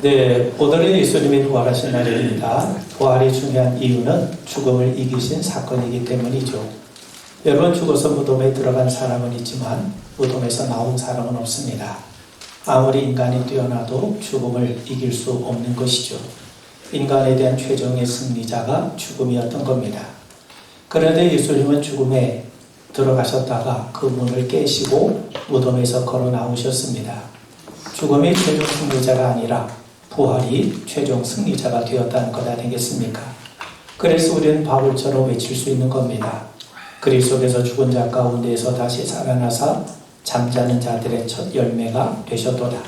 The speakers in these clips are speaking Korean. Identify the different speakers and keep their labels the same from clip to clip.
Speaker 1: 네, 오늘은 예수님이 부활하신 날입니다. 부활이 중요한 이유는 죽음을 이기신 사건이기 때문이죠. 여러분, 죽어서 무덤에 들어간 사람은 있지만 무덤에서 나온 사람은 없습니다. 아무리 인간이 뛰어나도 죽음을 이길 수 없는 것이죠. 인간에 대한 최종의 승리자가 죽음이었던 겁니다. 그런데 예수님은 죽음에 들어가셨다가 그 문을 깨시고 무덤에서 걸어 나오셨습니다. 죽음이 최종 승리자가 아니라 부활이 최종 승리자가 되었다는 것 아니겠습니까? 그래서 우리는 바울처럼 외칠 수 있는 겁니다. 그리스도께서 죽은 자 가운데에서 다시 살아나사 잠자는 자들의 첫 열매가 되셨도다.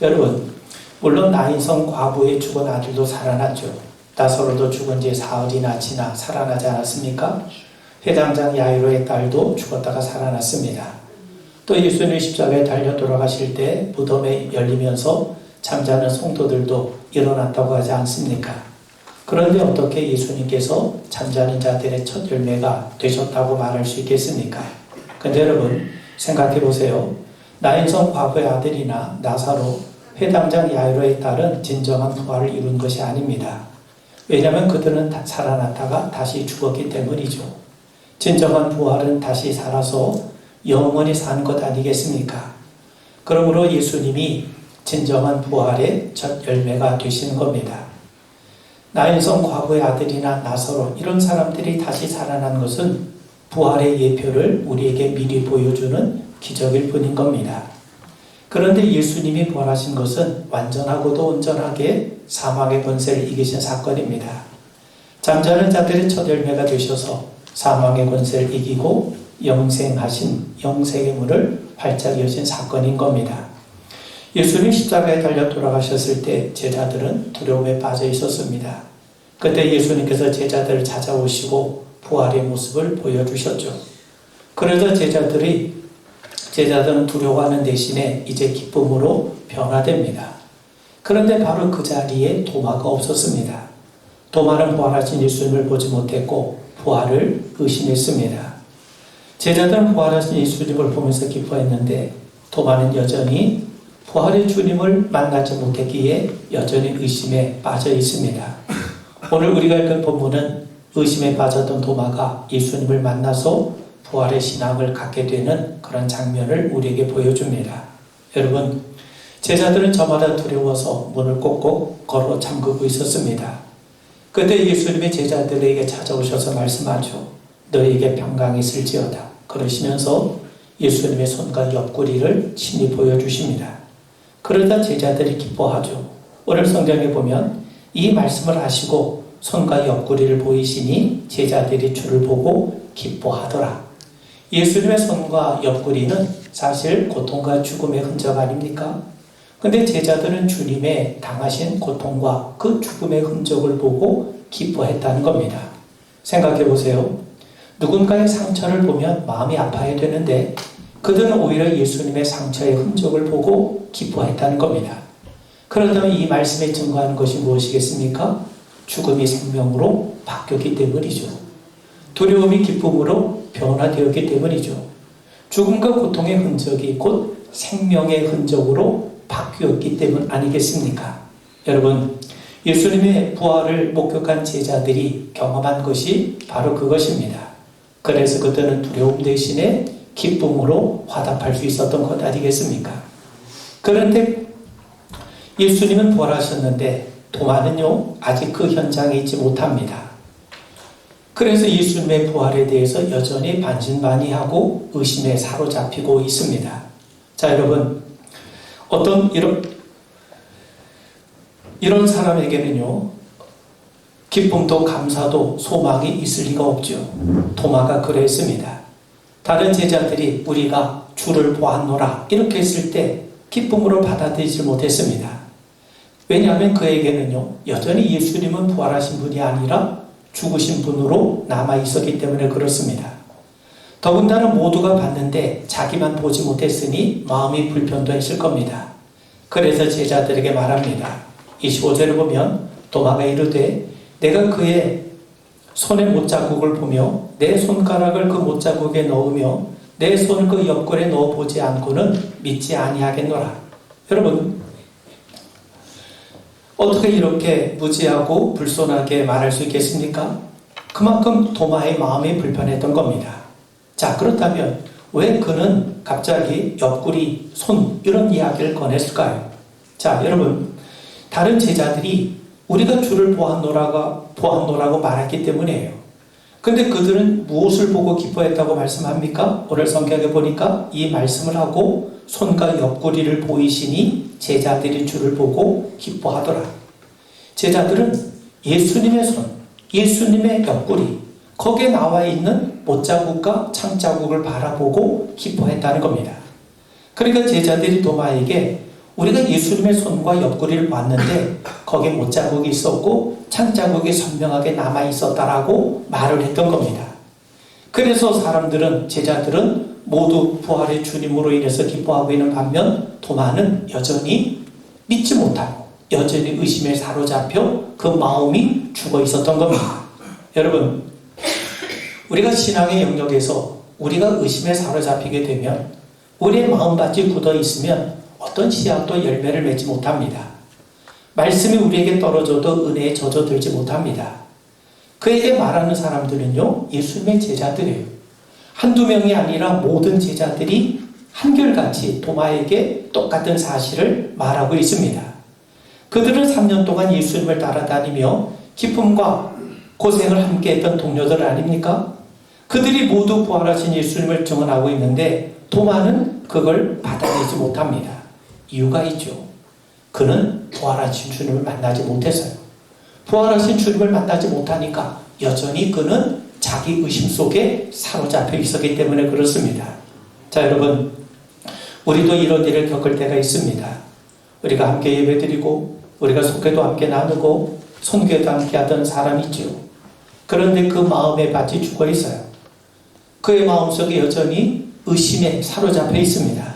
Speaker 1: 여러분, 물론 나인성 과부의 죽은 아들도 살아났죠. 나사로도 죽은 지 사흘이나 지나 살아나지 않았습니까? 회당장 야이로의 딸도 죽었다가 살아났습니다. 또 예수님이 십자가에 달려 돌아가실 때 무덤에 열리면서 잠자는 성도들도 일어났다고 하지 않습니까? 그런데 어떻게 예수님께서 잠자는 자들의 첫 열매가 되셨다고 말할 수 있겠습니까? 근데 여러분 생각해 보세요. 나인성 과부의 아들이나 나사로, 회당장 야이로의 딸은 진정한 부활을 이룬 것이 아닙니다. 왜냐하면 그들은 살아났다가 다시 죽었기 때문이죠. 진정한 부활은 다시 살아서 영원히 사는 것 아니겠습니까? 그러므로 예수님이 진정한 부활의 첫 열매가 되시는 겁니다. 나인성 과부의 아들이나 나사로, 이런 사람들이 다시 살아난 것은 부활의 예표를 우리에게 미리 보여주는 기적일 뿐인 겁니다. 그런데 예수님이 부활하신 것은 완전하고도 온전하게 사망의 권세를 이기신 사건입니다. 잠자는 자들의 첫 열매가 되셔서 사망의 권세를 이기고 영생하신 영생의 문을 활짝 여신 사건인 겁니다. 예수님이 십자가에 달려 돌아가셨을 때 제자들은 두려움에 빠져 있었습니다. 그때 예수님께서 제자들을 찾아오시고 부활의 모습을 보여주셨죠. 그래서 제자들은 두려워하는 대신에 이제 기쁨으로 변화됩니다. 그런데 바로 그 자리에 도마가 없었습니다. 도마는 부활하신 예수님을 보지 못했고 부활을 의심했습니다. 제자들은 부활하신 예수님을 보면서 기뻐했는데 도마는 여전히 부활의 주님을 만나지 못했기에 여전히 의심에 빠져 있습니다. 오늘 우리가 읽은 본문은 의심에 빠졌던 도마가 예수님을 만나서 부활의 신앙을 갖게 되는 그런 장면을 우리에게 보여줍니다. 여러분, 제자들은 저마다 두려워서 문을 꼭꼭 걸어 잠그고 있었습니다. 그때 예수님이 제자들에게 찾아오셔서 말씀하죠. 너희에게 평강이 있을지어다. 그러시면서 예수님의 손과 옆구리를 친히 보여주십니다. 그러자 제자들이 기뻐하죠. 오늘 성경에 보면 이 말씀을 하시고 손과 옆구리를 보이시니 제자들이 주를 보고 기뻐하더라. 예수님의 손과 옆구리는 사실 고통과 죽음의 흔적 아닙니까? 근데 제자들은 주님의 당하신 고통과 그 죽음의 흔적을 보고 기뻐했다는 겁니다. 생각해 보세요. 누군가의 상처를 보면 마음이 아파야 되는데 그들은 오히려 예수님의 상처의 흔적을 보고 기뻐했다는 겁니다. 그렇다면 이 말씀에 증거하는 것이 무엇이겠습니까? 죽음이 생명으로 바뀌었기 때문이죠. 두려움이 기쁨으로 변화되었기 때문이죠. 죽음과 고통의 흔적이 곧 생명의 흔적으로 바뀌었기 때문 아니겠습니까? 여러분, 예수님의 부활을 목격한 제자들이 경험한 것이 바로 그것입니다. 그래서 그들은 두려움 대신에 기쁨으로 화답할 수 있었던 것 아니겠습니까? 그런데 예수님은 부활하셨는데 도마는요 아직 그 현장에 있지 못합니다. 그래서 예수님의 부활에 대해서 여전히 반신반의하고 의심에 사로잡히고 있습니다. 자, 여러분, 어떤 이런 사람에게는요 기쁨도 감사도 소망이 있을 리가 없죠. 도마가 그랬습니다. 다른 제자들이 우리가 주를 보았노라 이렇게 했을 때 기쁨으로 받아들이지 못했습니다. 왜냐하면 그에게는요 여전히 예수님은 부활하신 분이 아니라 죽으신 분으로 남아있었기 때문에 그렇습니다. 더군다나 모두가 봤는데 자기만 보지 못했으니 마음이 불편도 했을 겁니다. 그래서 제자들에게 말합니다. 25절을 보면 도마가 이르되 내가 그의 손의 못자국을 보며 내 손가락을 그 못자국에 넣으며 내 손을 그 옆구리에 넣어보지 않고는 믿지 아니하겠노라. 여러분, 어떻게 이렇게 무지하고 불손하게 말할 수 있겠습니까? 그만큼 도마의 마음이 불편했던 겁니다. 자, 그렇다면 왜 그는 갑자기 옆구리, 손 이런 이야기를 꺼냈을까요? 자, 여러분, 다른 제자들이 우리가 주를 보았노라고 말했기 때문이에요. 근데 그들은 무엇을 보고 기뻐했다고 말씀합니까? 오늘 성경에 보니까 이 말씀을 하고 손과 옆구리를 보이시니 제자들이 주를 보고 기뻐하더라. 제자들은 예수님의 손, 예수님의 옆구리, 거기에 나와 있는 못자국과 창자국을 바라보고 기뻐했다는 겁니다. 그러니까 제자들이 도마에게 우리가 예수님의 손과 옆구리를 봤는데 거기에 못자국이 있었고 창자국이 선명하게 남아 있었다라고 말을 했던 겁니다. 그래서 제자들은 모두 부활의 주님으로 인해서 기뻐하고 있는 반면 도마는 여전히 믿지 못하고 여전히 의심에 사로잡혀 그 마음이 죽어 있었던 겁니다. 여러분, 우리가 신앙의 영역에서 우리가 의심에 사로잡히게 되면 우리의 마음밭이 굳어 있으면 어떤 씨앗도 열매를 맺지 못합니다. 말씀이 우리에게 떨어져도 은혜에 젖어들지 못합니다. 그에게 말하는 사람들은요, 예수님의 제자들이에요. 한두 명이 아니라 모든 제자들이 한결같이 도마에게 똑같은 사실을 말하고 있습니다. 그들은 3년 동안 예수님을 따라다니며 기쁨과 고생을 함께했던 동료들 아닙니까? 그들이 모두 부활하신 예수님을 증언하고 있는데 도마는 그걸 받아내지 못합니다. 이유가 있죠. 그는 부활하신 주님을 만나지 못해서요. 부활하신 주님을 만나지 못하니까 여전히 그는 자기 의심 속에 사로잡혀 있었기 때문에 그렇습니다. 자, 여러분, 우리도 이런 일을 겪을 때가 있습니다. 우리가 함께 예배드리고 우리가 속회도 함께 나누고 선교도 함께 하던 사람이 있죠. 그런데 그 마음의 밭이 죽어 있어요. 그의 마음속에 여전히 의심에 사로잡혀 있습니다.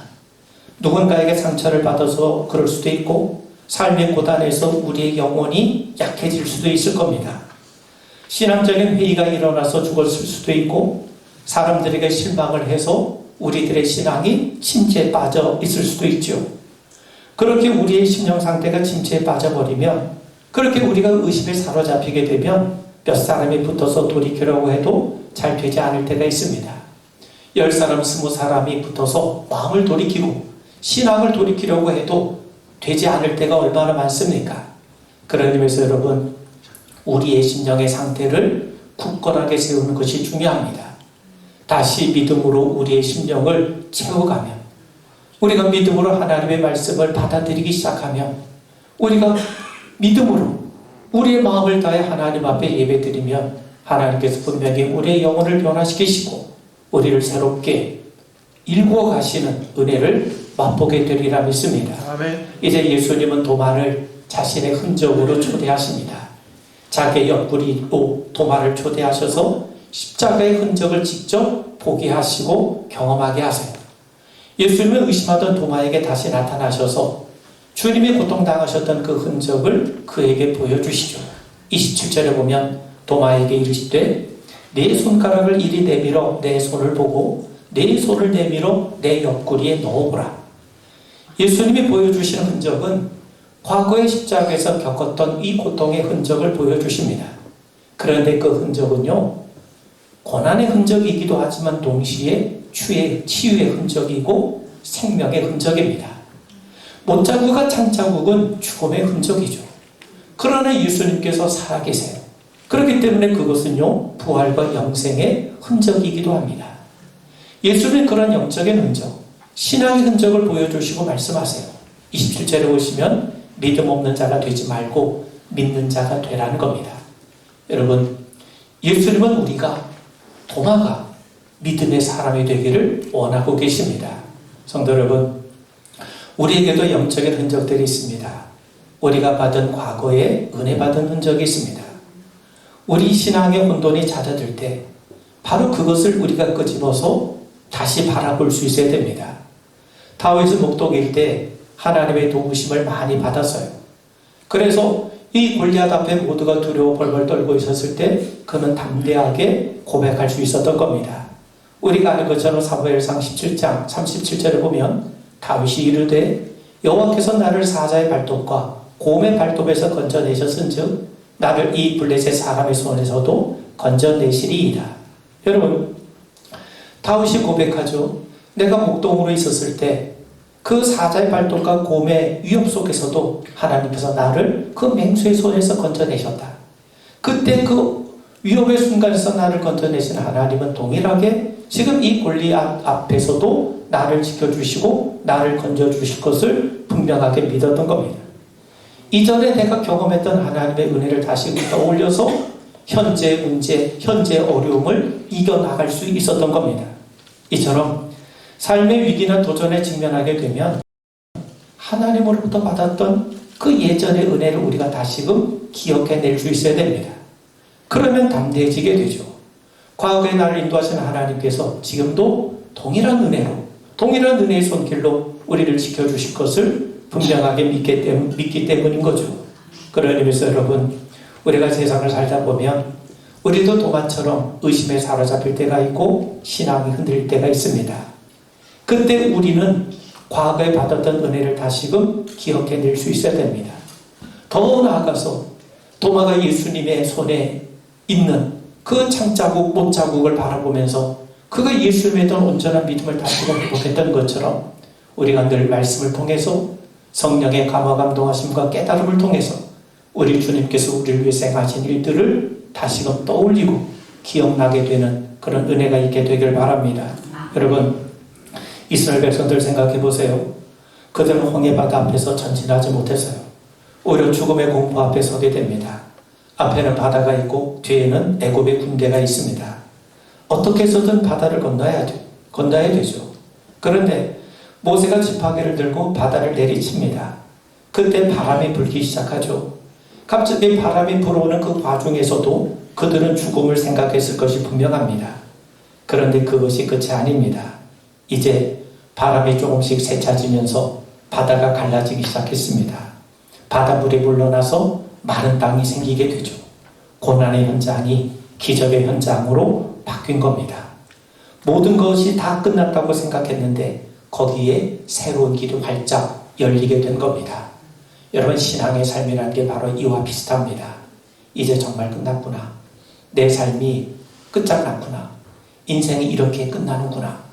Speaker 1: 누군가에게 상처를 받아서 그럴 수도 있고 삶의 고단에서 우리의 영혼이 약해질 수도 있을 겁니다. 신앙적인 회의가 일어나서 죽었을 수도 있고 사람들에게 실망을 해서 우리들의 신앙이 침체에 빠져 있을 수도 있죠. 그렇게 우리의 심령 상태가 침체에 빠져버리면 그렇게 우리가 의심에 사로잡히게 되면 몇 사람이 붙어서 돌이키려고 해도 잘 되지 않을 때가 있습니다. 10사람, 20사람이 붙어서 마음을 돌이키고 신앙을 돌이키려고 해도 되지 않을 때가 얼마나 많습니까? 그런 의미에서 여러분, 우리의 심령의 상태를 굳건하게 세우는 것이 중요합니다. 다시 믿음으로 우리의 심령을 채워가면, 우리가 믿음으로 하나님의 말씀을 받아들이기 시작하면, 우리가 믿음으로 우리의 마음을 다해 하나님 앞에 예배드리면 하나님께서 분명히 우리의 영혼을 변화시키시고 우리를 새롭게 일구어 가시는 은혜를 맛보게 되리라 믿습니다. 아멘. 이제 예수님은 도마를 자신의 흔적으로 초대하십니다. 자기의 옆구리로 도마를 초대하셔서 십자가의 흔적을 직접 보게 하시고 경험하게 하세요. 예수님은 의심하던 도마에게 다시 나타나셔서 주님이 고통당하셨던 그 흔적을 그에게 보여주시죠. 27절에 보면 도마에게 이르시되 내 손가락을 이리 내밀어 내 손을 보고 내 손을 내밀어 내 옆구리에 넣어보라. 예수님이 보여주시는 흔적은 과거의 십자가에서 겪었던 이 고통의 흔적을 보여주십니다. 그런데 그 흔적은요, 고난의 흔적이기도 하지만 동시에 치유의 흔적이고 생명의 흔적입니다. 못자국과 창자국은 죽음의 흔적이죠. 그러나 예수님께서 살아계세요. 그렇기 때문에 그것은요, 부활과 영생의 흔적이기도 합니다. 예수님은 그런 영적인 흔적, 신앙의 흔적을 보여주시고 말씀하세요. 27절에 보시면 믿음 없는 자가 되지 말고 믿는 자가 되라는 겁니다. 여러분, 예수님은 우리가 도마가 믿음의 사람이 되기를 원하고 계십니다. 성도 여러분, 우리에게도 영적인 흔적들이 있습니다. 우리가 받은 과거에 은혜 받은 흔적이 있습니다. 우리 신앙의 혼돈이 잦아들 때 바로 그것을 우리가 끄집어서 다시 바라볼 수 있어야 됩니다. 다윗은 목독일 때 하나님의 도우심을 많이 받았어요. 그래서 이 골리앗 앞에 모두가 두려워 벌벌 떨고 있었을 때 그는 담대하게 고백할 수 있었던 겁니다. 우리가 아는 것처럼 사무엘상 17장 37절에 보면 다윗이 이르되 여호와께서 나를 사자의 발톱과 곰의 발톱에서 건져내셨은즉 나를 이 블레셋 사람의 손에서도 건져내시리이다. 여러분, 다윗이 고백하죠. 내가 목동으로 있었을 때 그 사자의 발톱과 곰의 위협 속에서도 하나님께서 나를 그 맹수의 손에서 건져내셨다. 그때 그 위협의 순간에서 나를 건져내신 하나님은 동일하게 지금 이 골리앗 앞에서도 나를 지켜주시고 나를 건져주실 것을 분명하게 믿었던 겁니다. 이전에 내가 경험했던 하나님의 은혜를 다시 떠올려서 현재 문제, 현재 어려움을 이겨나갈 수 있었던 겁니다. 이처럼 삶의 위기나 도전에 직면하게 되면 하나님으로부터 받았던 그 예전의 은혜를 우리가 다시금 기억해낼 수 있어야 됩니다. 그러면 담대해지게 되죠. 과거에 나를 인도하신 하나님께서 지금도 동일한 은혜로, 동일한 은혜의 손길로 우리를 지켜주실 것을 분명하게 믿기 때문인 거죠. 그런 의미에서 여러분, 우리가 세상을 살다 보면 우리도 도마처럼 의심에 사로잡힐 때가 있고 신앙이 흔들릴 때가 있습니다. 그때 우리는 과거에 받았던 은혜를 다시금 기억해낼 수 있어야 됩니다. 더 나아가서 도마가 예수님의 손에 있는 그 창자국, 못자국을 바라보면서 그가 예수님에 대한 온전한 믿음을 다시금 회복했던 것처럼 우리가 늘 말씀을 통해서 성령의 감화 감동하심과 깨달음을 통해서 우리 주님께서 우리를 위해 행하신 일들을 다시금 떠올리고 기억나게 되는 그런 은혜가 있게 되길 바랍니다. 여러분, 이스라엘 백성들 생각해 보세요. 그들은 홍해바다 앞에서 전진하지 못했어요. 오히려 죽음의 공포 앞에 서게 됩니다. 앞에는 바다가 있고 뒤에는 애굽의 군대가 있습니다. 어떻게 해서든 바다를 건너야 되죠. 그런데 모세가 지팡이를 들고 바다를 내리칩니다. 그때 바람이 불기 시작하죠. 갑자기 바람이 불어오는 그 와중에서도 그들은 죽음을 생각했을 것이 분명합니다. 그런데 그것이 끝이 아닙니다. 이제 바람이 조금씩 세차지면서 바다가 갈라지기 시작했습니다. 바닷물이 물러나서 마른 땅이 생기게 되죠. 고난의 현장이 기적의 현장으로 바뀐 겁니다. 모든 것이 다 끝났다고 생각했는데 거기에 새로운 길이 활짝 열리게 된 겁니다. 여러분, 신앙의 삶이라는 게 바로 이와 비슷합니다. 이제 정말 끝났구나. 내 삶이 끝장났구나. 인생이 이렇게 끝나는구나.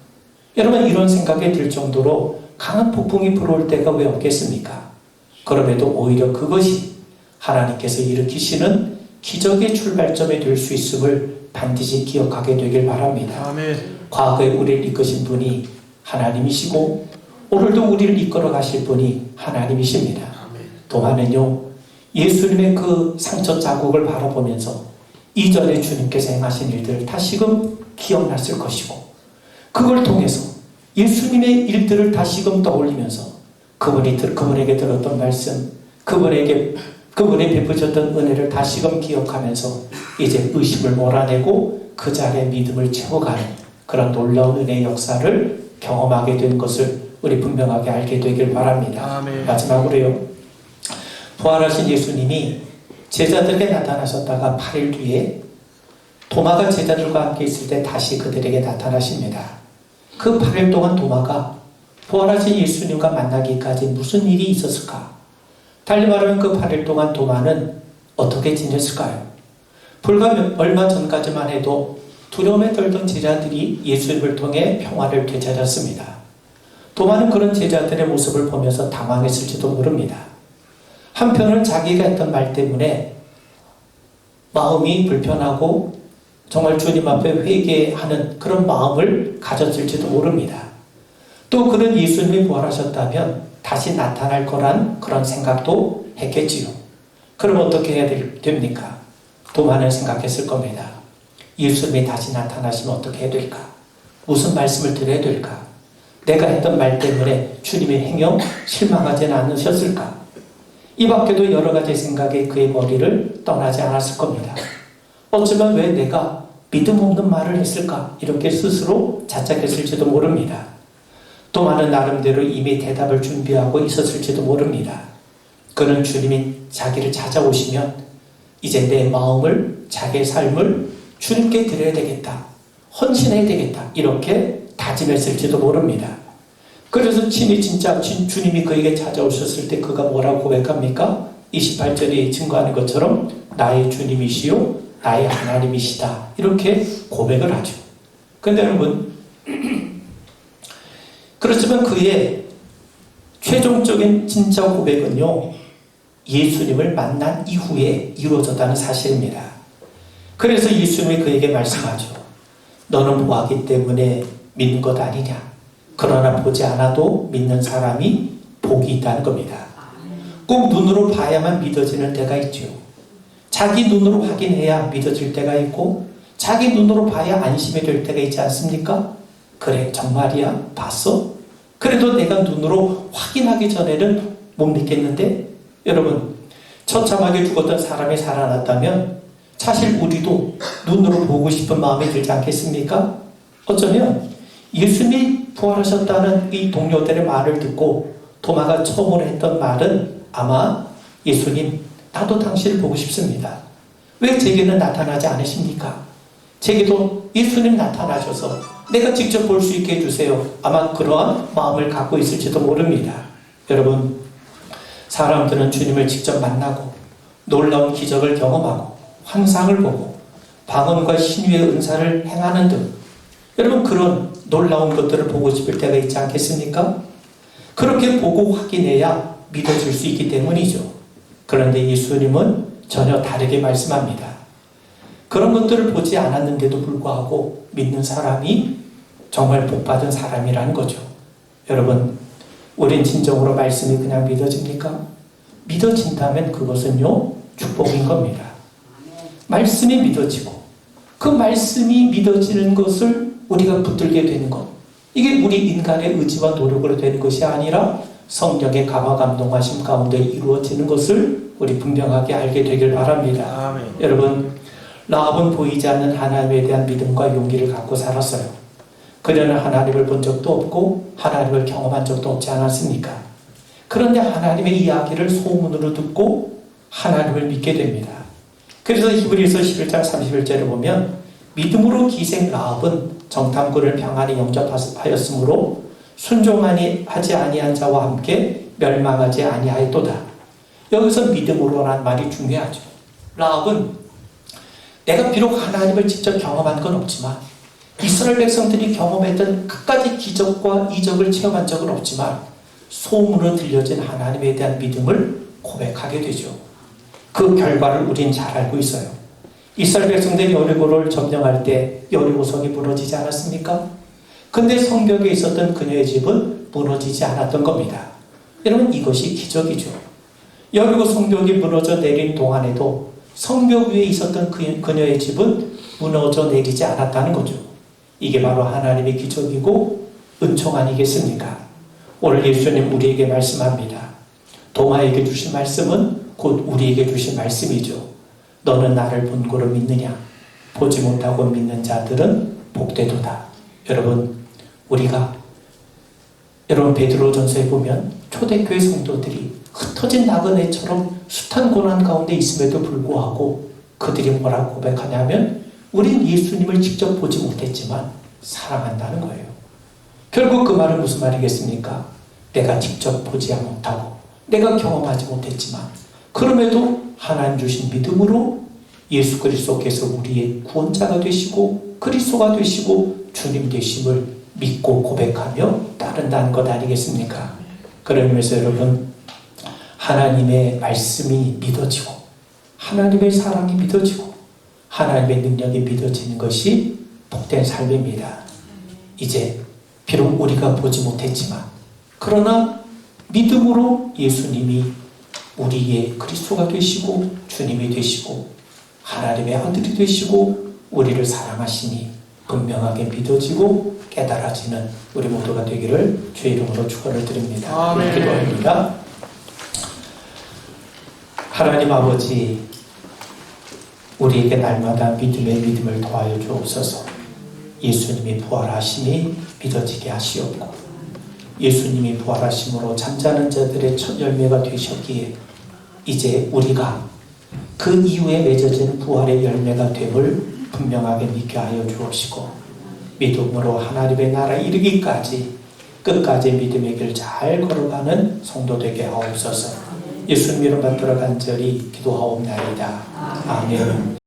Speaker 1: 여러분, 이런 생각이 들 정도로 강한 폭풍이 불어올 때가 왜 없겠습니까? 그럼에도 오히려 그것이 하나님께서 일으키시는 기적의 출발점이 될 수 있음을 반드시 기억하게 되길 바랍니다.
Speaker 2: 아멘.
Speaker 1: 과거에 우리를 이끄신 분이 하나님이시고 오늘도 우리를 이끌어 가실 분이 하나님이십니다.
Speaker 2: 아멘.
Speaker 1: 도마는요, 예수님의 그 상처 자국을 바라보면서 이전에 주님께서 행하신 일들을 다시금 기억났을 것이고 그걸 통해서 예수님의 일들을 다시금 떠올리면서 그분에게 들었던 말씀, 그분이 베푸셨던 은혜를 다시금 기억하면서 이제 의심을 몰아내고 그 자리에 믿음을 채워가는 그런 놀라운 은혜의 역사를 경험하게 된 것을 우리 분명하게 알게 되길 바랍니다.
Speaker 2: 아멘.
Speaker 1: 마지막으로요, 부활하신 예수님이 제자들에게 나타나셨다가 8일 뒤에 도마가 제자들과 함께 있을 때 다시 그들에게 나타나십니다. 그 8일 동안 도마가 부활하신 예수님과 만나기까지 무슨 일이 있었을까? 달리 말하면 그 8일 동안 도마는 어떻게 지냈을까요? 불과 얼마 전까지만 해도 두려움에 떨던 제자들이 예수님을 통해 평화를 되찾았습니다. 도마는 그런 제자들의 모습을 보면서 당황했을지도 모릅니다. 한편은 자기가 했던 말 때문에 마음이 불편하고 정말 주님 앞에 회개하는 그런 마음을 가졌을지도 모릅니다. 또 그런 예수님이 부활하셨다면 다시 나타날 거란 그런 생각도 했겠지요. 그럼 어떻게 해야 됩니까? 도마는 생각했을 겁니다. 예수님이 다시 나타나시면 어떻게 해야 될까? 무슨 말씀을 드려야 될까? 내가 했던 말 때문에 주님의 행여 실망하지는 않으셨을까? 이 밖에도 여러 가지 생각이 그의 머리를 떠나지 않았을 겁니다. 어쩌면 왜 내가 믿음 없는 말을 했을까? 이렇게 스스로 자책했을지도 모릅니다. 또 많은 나름대로 이미 대답을 준비하고 있었을지도 모릅니다. 그는 주님이 자기를 찾아오시면 이제 내 마음을, 자기의 삶을 주님께 드려야 되겠다. 헌신해야 되겠다. 이렇게 다짐했을지도 모릅니다. 그래서 친히 진짜 주님이 그에게 찾아오셨을 때 그가 뭐라고 고백합니까? 28절이 증거하는 것처럼 나의 주님이시요 나의 하나님이시다 이렇게 고백을 하죠. 그런데 여러분 그렇지만 그의 최종적인 진짜 고백은요 예수님을 만난 이후에 이루어졌다는 사실입니다. 그래서 예수님이 그에게 말씀하죠. 너는 보았기 때문에 믿는 것 아니냐. 그러나 보지 않아도 믿는 사람이 복이 있다는 겁니다. 꼭 눈으로 봐야만 믿어지는 때가 있죠. 자기 눈으로 확인해야 믿어질 때가 있고 자기 눈으로 봐야 안심이 될 때가 있지 않습니까? 그래 정말이야? 봤어? 그래도 내가 눈으로 확인하기 전에는 못 믿겠는데 여러분 처참하게 죽었던 사람이 살아났다면 사실 우리도 눈으로 보고 싶은 마음이 들지 않겠습니까? 어쩌면 예수님이 부활하셨다는 이 동료들의 말을 듣고 도마가 처음으로 했던 말은 아마 예수님 나도 당신을 보고 싶습니다. 왜 제게는 나타나지 않으십니까? 제게도 예수님 나타나셔서 내가 직접 볼 수 있게 해주세요. 아마 그러한 마음을 갖고 있을지도 모릅니다. 여러분 사람들은 주님을 직접 만나고 놀라운 기적을 경험하고 환상을 보고 방언과 신유의 은사를 행하는 등 여러분 그런 놀라운 것들을 보고 싶을 때가 있지 않겠습니까? 그렇게 보고 확인해야 믿어질 수 있기 때문이죠. 그런데 예수님은 전혀 다르게 말씀합니다. 그런 것들을 보지 않았는데도 불구하고 믿는 사람이 정말 복받은 사람이라는 거죠. 여러분 우린 진정으로 말씀이 그냥 믿어집니까? 믿어진다면 그것은요 축복인 겁니다. 말씀이 믿어지고 그 말씀이 믿어지는 것을 우리가 붙들게 되는 것 이게 우리 인간의 의지와 노력으로 되는 것이 아니라 성령의 감화 감동하심 가운데 이루어지는 것을 우리 분명하게 알게 되길 바랍니다.
Speaker 2: 아멘.
Speaker 1: 여러분 라합은 보이지 않는 하나님에 대한 믿음과 용기를 갖고 살았어요. 그녀는 하나님을 본 적도 없고 하나님을 경험한 적도 없지 않았습니까? 그런데 하나님의 이야기를 소문으로 듣고 하나님을 믿게 됩니다. 그래서 히브리서 11장 31절에 보면 믿음으로 기생 라합은 정탐꾼을 평안히 영접하였으므로 순종하지 아니한 자와 함께 멸망하지 아니하였도다. 여기서 믿음으로라는 말이 중요하죠. 라합은 내가 비록 하나님을 직접 경험한 건 없지만 이스라엘 백성들이 경험했던 끝까지 기적과 이적을 체험한 적은 없지만 소문으로 들려진 하나님에 대한 믿음을 고백하게 되죠. 그 결과를 우린 잘 알고 있어요. 이스라엘 백성들이 여리고를 점령할 때 여리고성이 무너지지 않았습니까? 근데 성벽에 있었던 그녀의 집은 무너지지 않았던 겁니다. 여러분 이것이 기적이죠. 여리고 성벽이 무너져 내린 동안에도 성벽 위에 있었던 그녀의 집은 무너져 내리지 않았다는 거죠. 이게 바로 하나님의 기적이고 은총 아니겠습니까? 오늘 예수님 우리에게 말씀합니다. 도마에게 주신 말씀은 곧 우리에게 주신 말씀이죠. 너는 나를 본고로 믿느냐? 보지 못하고 믿는 자들은 복되도다. 여러분 베드로전서에 보면 초대교회 성도들이 흩어진 나그네처럼 숱한 고난 가운데 있음에도 불구하고 그들이 뭐라고 고백하냐면 우린 예수님을 직접 보지 못했지만 사랑한다는 거예요. 결국 그 말은 무슨 말이겠습니까? 내가 직접 보지 못하고 내가 경험하지 못했지만 그럼에도 하나님 주신 믿음으로 예수 그리스도께서 우리의 구원자가 되시고 그리스도가 되시고 주님 되심을 믿고 고백하며 따른다는 것 아니겠습니까? 그런 의미에서 여러분 하나님의 말씀이 믿어지고 하나님의 사랑이 믿어지고 하나님의 능력이 믿어지는 것이 복된 삶입니다. 이제 비록 우리가 보지 못했지만 그러나 믿음으로 예수님이 우리의 그리스도가 되시고 주님이 되시고 하나님의 아들이 되시고 우리를 사랑하시니 분명하게 믿어지고 깨달아지는 우리 모두가 되기를 주의 이름으로 축원을 드립니다.
Speaker 2: 아멘.
Speaker 1: 기도합니다. 하나님 아버지 우리에게 날마다 믿음의 믿음을 더하여 주옵소서. 예수님이 부활하심이 믿어지게 하시옵고 예수님이 부활하심으로 잠자는 자들의 첫 열매가 되셨기에 이제 우리가 그 이후에 맺어지는 부활의 열매가 됨을 분명하게 믿게 하여 주옵시고 믿음으로 하나님의 나라에 이르기까지 끝까지 믿음의 길 잘 걸어가는 성도 되게 하옵소서. 예수님 이름 받들어 간절히 기도하옵나이다. 아멘.